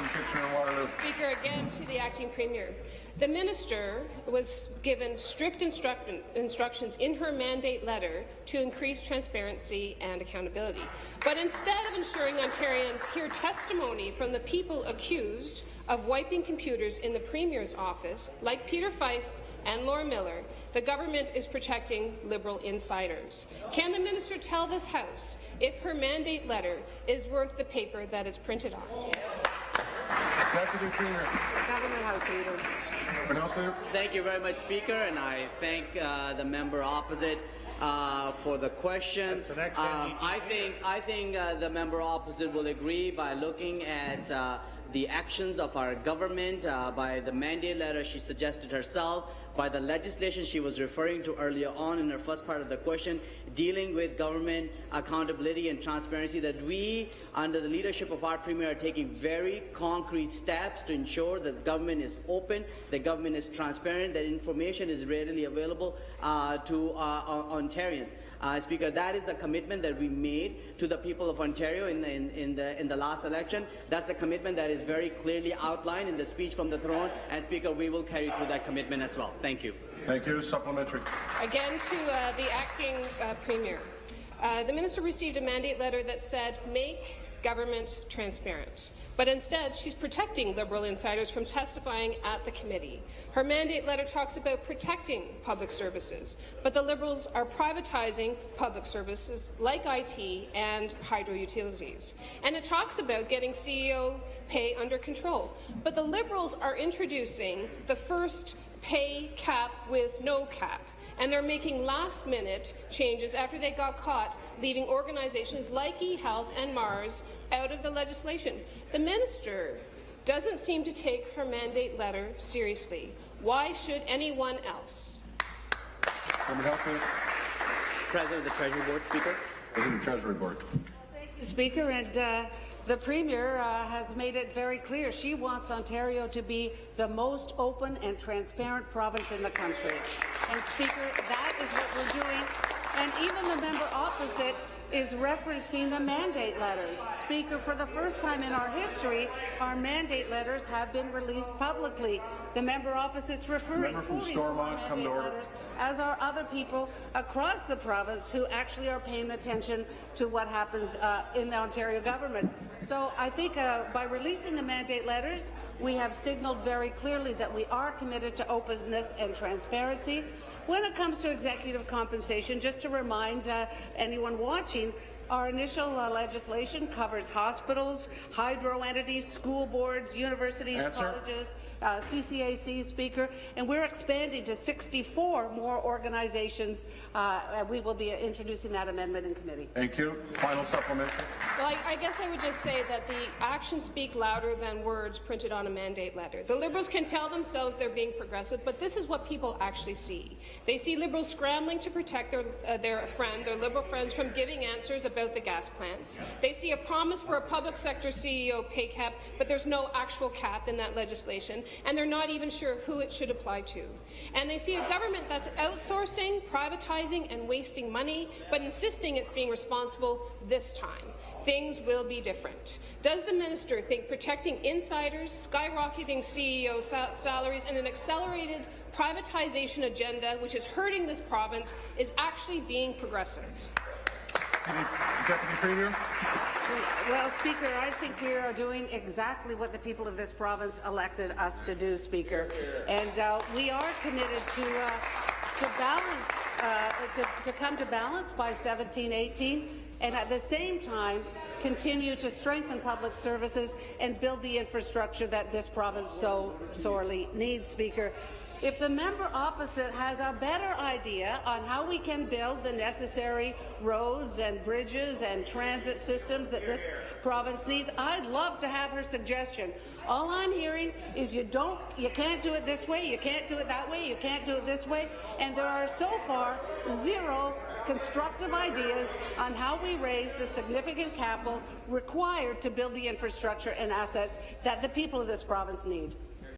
Hamilton, Kitchener and Waterloo. Speaker, again to the acting premier. The minister was given strict instructions in her mandate letter to increase transparency and accountability. But instead of ensuring Ontarians hear testimony from the people accused of wiping computers in the Premier's office, like Peter Feist and Laura Miller, the government is protecting Liberal insiders. Can the minister tell this House if her mandate letter is worth the paper that it's printed on? Deputy Premier. Government House Leader. Thank you very much, Speaker, and I thank the member opposite for the question. I think the member opposite will agree by looking at the actions of our government, by the mandate letter she suggested herself, by the legislation she was referring to earlier on in her first part of the question, dealing with government accountability and transparency, that we, under the leadership of our Premier, are taking very concrete steps to ensure that government is open, that government is transparent, that information is readily available to Ontarians. Speaker, that is the commitment that we made to the people of Ontario in the last election. That's a commitment that is very clearly outlined in the speech from the throne, and Speaker, we will carry through that commitment as well. Thank you. Thank you. Supplementary. Again to the acting premier. The minister received a mandate letter that said, make government transparent. But instead, she's protecting Liberal insiders from testifying at the committee. Her mandate letter talks about protecting public services, but the Liberals are privatizing public services like IT and hydro utilities. And it talks about getting CEO pay under control. But the Liberals are introducing the first pay cap with no cap. And they're making last-minute changes after they got caught leaving organizations like eHealth and Mars out of the legislation. The minister doesn't seem to take her mandate letter seriously. Why should anyone else? President of the Treasury Board, Speaker. President of the Treasury Board. Thank you, Speaker. And the Premier has made it very clear she wants Ontario to be the most open and transparent province in the country. And, Speaker, that is what we're doing. And even the member opposite is referencing the mandate letters. Speaker, for the first time in our history, our mandate letters have been released publicly. The member opposite's referring fully to our mandate letters, as are other people across the province who actually are paying attention to what happens in the Ontario government. So I think by releasing the mandate letters, we have signalled very clearly that we are committed to openness and transparency. When it comes to executive compensation, just to remind anyone watching, our initial legislation covers hospitals, hydro entities, school boards, universities, colleges, CCAC, Speaker, and we're expanding to 64 more organizations. We will be introducing that amendment in committee. Thank you. Final supplementary. Well, I guess I would just say that the actions speak louder than words printed on a mandate letter. The Liberals can tell themselves they're being progressive, but this is what people actually see. They see Liberals scrambling to protect their Liberal friends from giving answers about the gas plants. They see a promise for a public sector CEO pay cap, but there's no actual cap in that legislation, and they're not even sure who it should apply to. And they see a government that's outsourcing, privatizing, and wasting money, but insisting it's being responsible this time. Things will be different. Does the minister think protecting insiders, skyrocketing CEO salaries, and an accelerated privatization agenda, which is hurting this province, is actually being progressive? Deputy Premier. Well, Speaker, I think we are doing exactly what the people of this province elected us to do, Speaker. And we are committed to balance, to come to balance by 17-18, and at the same time continue to strengthen public services and build the infrastructure that this province so sorely needs, Speaker. If the member opposite has a better idea on how we can build the necessary roads and bridges and transit systems that this province needs, I'd love to have her suggestion. All I'm hearing is you can't do it this way, you can't do it that way, you can't do it this way, and there are so far zero constructive ideas on how we raise the significant capital required to build the infrastructure and assets that the people of this province need.